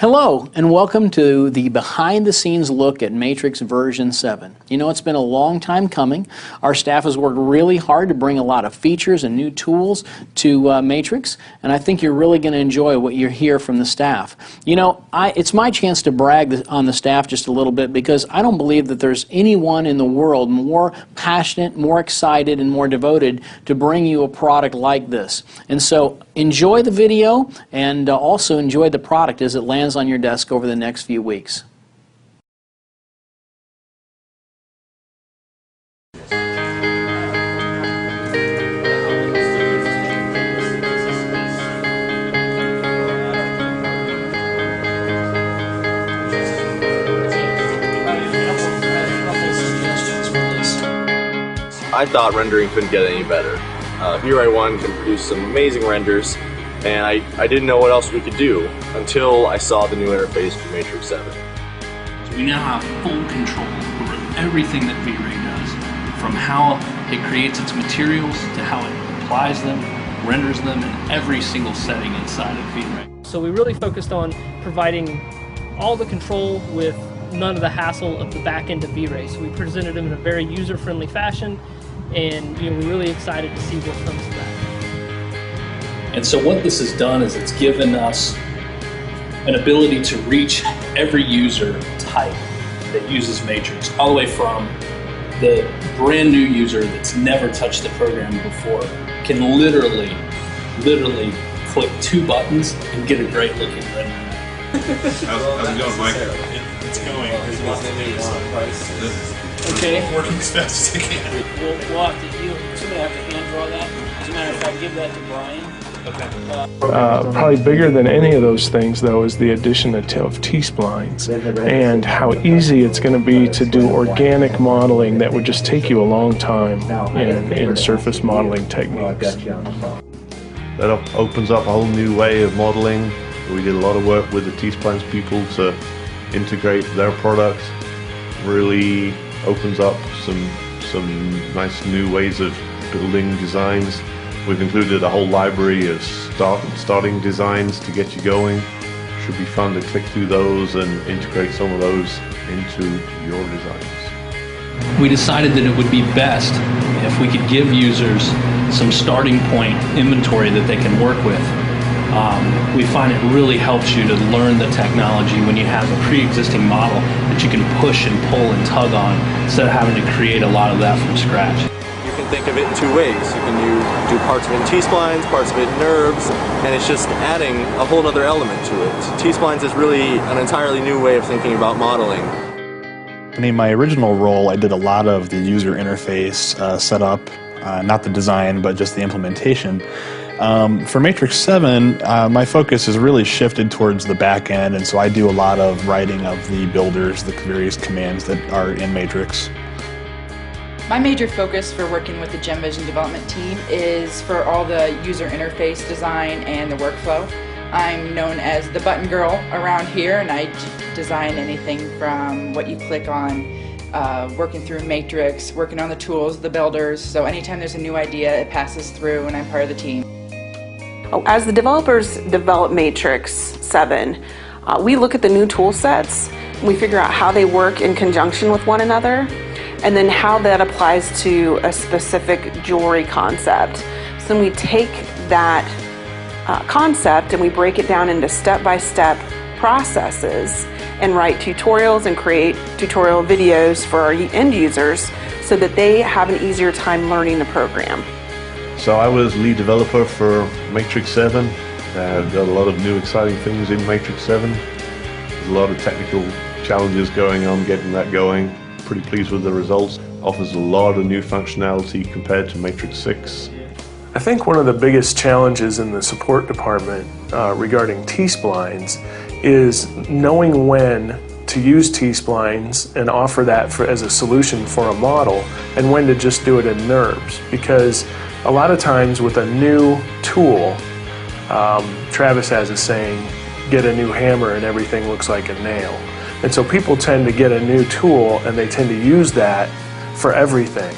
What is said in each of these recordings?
Hello, and welcome to the behind-the-scenes look at Matrix version 7. You know, it's been a long time coming. Our staff has worked really hard to bring a lot of features and new tools to Matrix, and I think you're really going to enjoy what you hear from the staff. You know, it's my chance to brag on the staff just a little bit, because I don't believe that there's anyone in the world more passionate, more excited, and more devoted to bring you a product like this. And so enjoy the video, and also enjoy the product as it lands on your desk over the next few weeks. I thought rendering couldn't get any better. V-Ray 1 can produce some amazing renders, and I didn't know what else we could do until I saw the new interface for Matrix7. So we now have full control over everything that V-Ray does, from how it creates its materials to how it applies them, renders them in every single setting inside of V-Ray. So we really focused on providing all the control with none of the hassle of the back end of V-Ray. So we presented them in a very user-friendly fashion, and we're really excited to see what comes of that. And so what this has done is it's given us an ability to reach every user type that uses Matrix, all the way from the brand new user that's never touched the program before can literally click 2 buttons and get a great looking render. How's it going, Mike? It's going. Okay. Working as fast as I can. We'll have to, somebody have to hand draw that. As a matter of fact, give that to Brian. Probably bigger than any of those things, though, is the addition of T-splines and how easy it's going to be to do organic modeling that would just take you a long time in surface modeling techniques. That opens up a whole new way of modeling. We did a lot of work with the T-splines people to integrate their products. Really opens up some nice new ways of building designs. We've included a whole library of starting designs to get you going. Should be fun to click through those and integrate some of those into your designs. We decided that it would be best if we could give users some starting point inventory that they can work with. We find it really helps you to learn the technology when you have a pre-existing model that you can push and pull and tug on, instead of having to create a lot of that from scratch. You can think of it in 2 ways. You can do parts of it in T-splines, parts of it in NURBS, and it's just adding a whole other element to it. T-splines is really an entirely new way of thinking about modeling. In my original role, I did a lot of the user interface setup, not the design, but just the implementation. For Matrix7, my focus has really shifted towards the back end, and so I do a lot of writing of the builders, the various commands that are in Matrix. My major focus for working with the GenVision development team is for all the user interface design and the workflow. I'm known as the button girl around here, and I design anything from what you click on, working through Matrix, working on the tools, the builders. So anytime there's a new idea, it passes through and I'm part of the team. As the developers develop Matrix7, we look at the new tool sets, we figure out how they work in conjunction with one another, and then how that applies to a specific jewelry concept. So we take that concept and we break it down into step-by-step processes and write tutorials and create tutorial videos for our end users so that they have an easier time learning the program. So I was lead developer for Matrix7. Got a lot of new exciting things in Matrix7. There's a lot of technical challenges going on getting that going. Pretty pleased with the results. Offers a lot of new functionality compared to Matrix 6. I think one of the biggest challenges in the support department regarding T-splines is knowing when to use T-splines and offer that as a solution for a model, and when to just do it in NURBS. Because a lot of times with a new tool, Travis has a saying, get a new hammer and everything looks like a nail. And so people tend to get a new tool and they tend to use that for everything.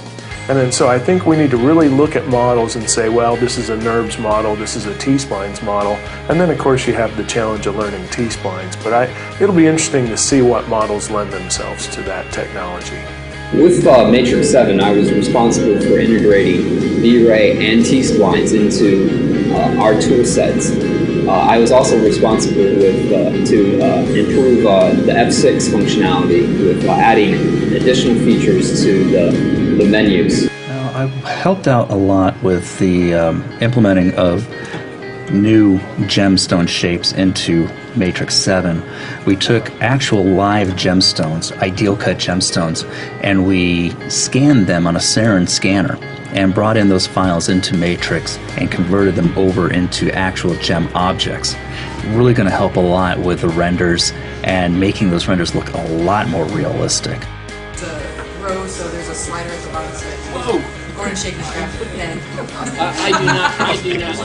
And then so I think we need to really look at models and say, well, this is a NURBS model, this is a T-splines model, and then of course you have the challenge of learning T-splines. But it'll be interesting to see what models lend themselves to that technology. With Matrix7, I was responsible for integrating V-Ray and T-splines into our tool sets. I was also responsible to improve the F6 functionality with adding additional features to the menus. I've helped out a lot with the implementing of new gemstone shapes into Matrix7. We took actual live gemstones, ideal cut gemstones, and we scanned them on a Sarin scanner and brought in those files into Matrix and converted them over into actual gem objects. Really going to help a lot with the renders and making those renders look a lot more realistic. It's a row, so there's a slider at the bottom of it. Whoa! Or in shaking grab the pen. I do not.